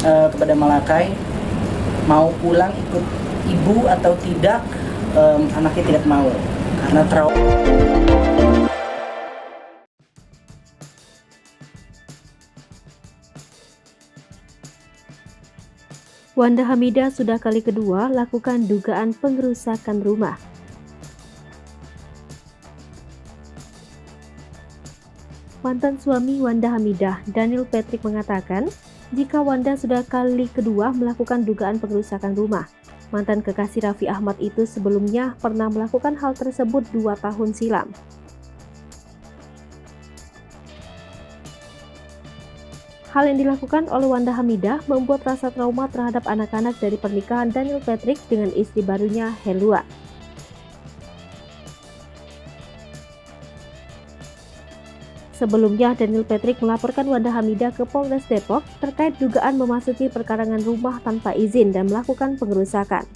kepada Malakai, mau pulang ikut ibu atau tidak. Anaknya tidak mau karena trauma. Wanda Hamidah sudah kali kedua lakukan dugaan pengerusakan rumah. Mantan suami Wanda Hamidah, Daniel Patrick, mengatakan jika Wanda sudah kali kedua melakukan dugaan pengerusakan rumah. Mantan kekasih Raffi Ahmad itu sebelumnya pernah melakukan hal tersebut 2 tahun silam. Hal yang dilakukan oleh Wanda Hamidah membuat rasa trauma terhadap anak-anak dari pernikahan Daniel Patrick dengan istri barunya, Helua. Sebelumnya, Daniel Patrick melaporkan Wanda Hamidah ke Polres Depok terkait dugaan memasuki perkarangan rumah tanpa izin dan melakukan pengerusakan.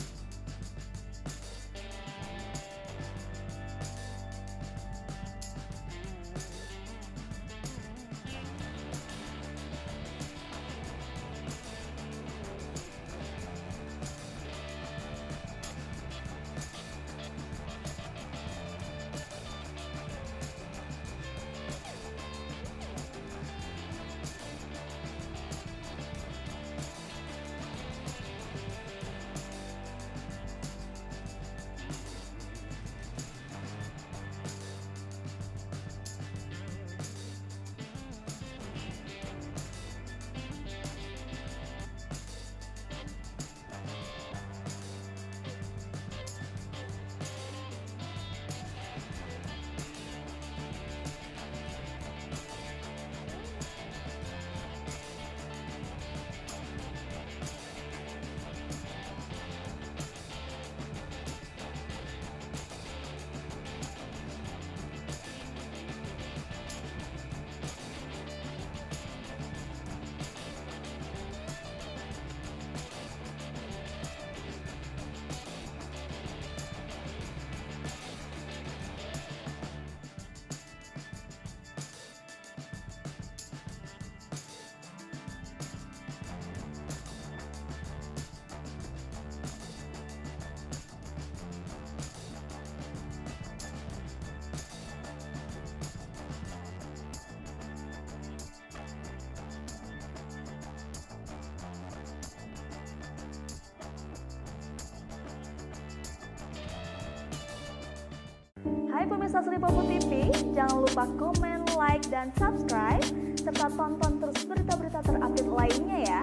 Hai pemirsa Sri Popo TV, jangan lupa komen, like, dan subscribe, serta tonton terus berita-berita terupdate lainnya ya.